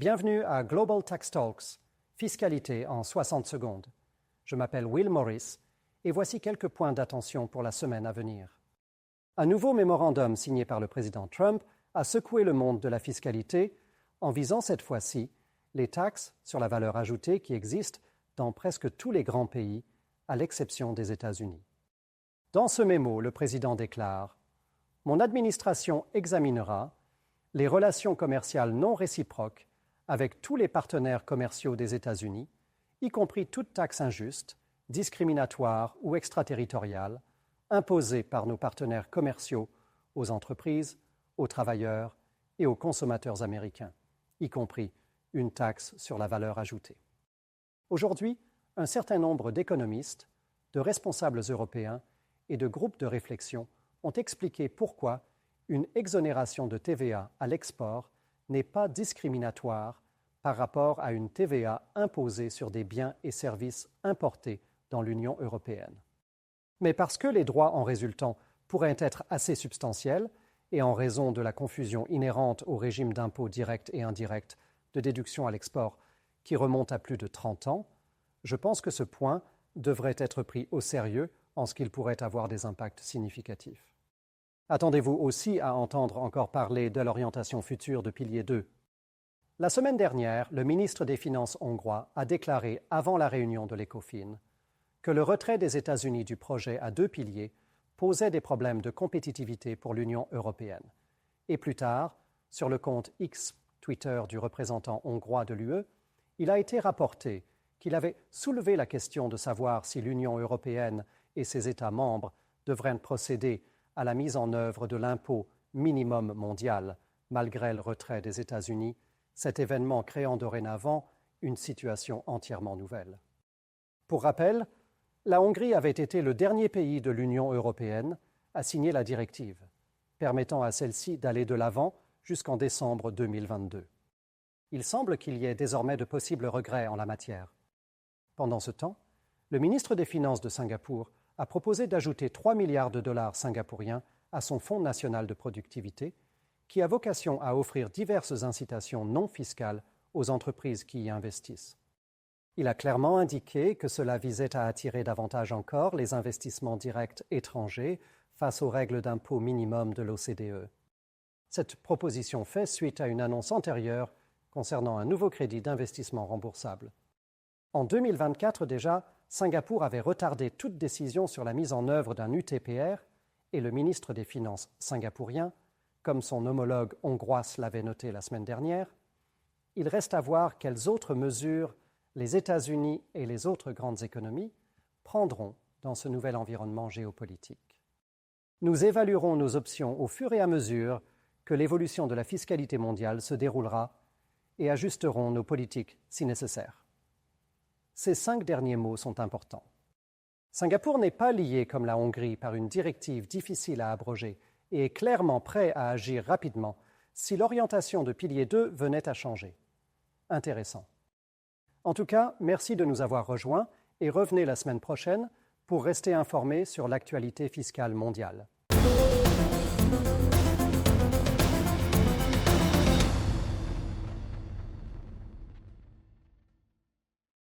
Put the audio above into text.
Bienvenue à Global Tax Talks, fiscalité en 60 secondes. Je m'appelle Will Morris et voici quelques points d'attention pour la semaine à venir. Un nouveau mémorandum signé par le président Trump a secoué le monde de la fiscalité en visant cette fois-ci les taxes sur la valeur ajoutée qui existent dans presque tous les grands pays, à l'exception des États-Unis. Dans ce mémo, le président déclare « Mon administration examinera les relations commerciales non réciproques avec tous les partenaires commerciaux des États-Unis, y compris toute taxe injuste, discriminatoire ou extraterritoriale, imposée par nos partenaires commerciaux aux entreprises, aux travailleurs et aux consommateurs américains, y compris une taxe sur la valeur ajoutée. » Aujourd'hui, un certain nombre d'économistes, de responsables européens et de groupes de réflexion ont expliqué pourquoi une exonération de TVA à l'export n'est pas discriminatoire par rapport à une TVA imposée sur des biens et services importés dans l'Union européenne. Mais parce que les droits en résultant pourraient être assez substantiels et en raison de la confusion inhérente au régime d'impôts directs et indirects de déduction à l'export qui remonte à plus de 30 ans, je pense que ce point devrait être pris au sérieux en ce qu'il pourrait avoir des impacts significatifs. Attendez-vous aussi à entendre encore parler de l'orientation future de pilier 2. La semaine dernière, le ministre des Finances hongrois a déclaré avant la réunion de l'ECOFIN que le retrait des États-Unis du projet à 2 piliers posait des problèmes de compétitivité pour l'Union européenne. Et plus tard, sur le compte X Twitter du représentant hongrois de l'UE, il a été rapporté qu'il avait soulevé la question de savoir si l'Union européenne et ses États membres devraient procéder à la mise en œuvre de l'impôt minimum mondial, malgré le retrait des États-Unis, cet événement créant dorénavant une situation entièrement nouvelle. Pour rappel, la Hongrie avait été le dernier pays de l'Union européenne à signer la directive, permettant à celle-ci d'aller de l'avant jusqu'en décembre 2022. Il semble qu'il y ait désormais de possibles regrets en la matière. Pendant ce temps, le ministre des Finances de Singapour a proposé d'ajouter 3 milliards de dollars singapouriens à son Fonds national de productivité, qui a vocation à offrir diverses incitations non fiscales aux entreprises qui y investissent. Il a clairement indiqué que cela visait à attirer davantage encore les investissements directs étrangers face aux règles d'impôt minimum de l'OCDE. Cette proposition fait suite à une annonce antérieure concernant un nouveau crédit d'investissement remboursable. En 2024 déjà, Singapour avait retardé toute décision sur la mise en œuvre d'un UTPR et le ministre des Finances singapourien, comme son homologue hongrois l'avait noté la semaine dernière, il reste à voir quelles autres mesures les États-Unis et les autres grandes économies prendront dans ce nouvel environnement géopolitique. Nous évaluerons nos options au fur et à mesure que l'évolution de la fiscalité mondiale se déroulera et ajusterons nos politiques si nécessaire. Ces 5 derniers mots sont importants. Singapour n'est pas lié comme la Hongrie par une directive difficile à abroger et est clairement prêt à agir rapidement si l'orientation de pilier 2 venait à changer. Intéressant. En tout cas, merci de nous avoir rejoints et revenez la semaine prochaine pour rester informés sur l'actualité fiscale mondiale.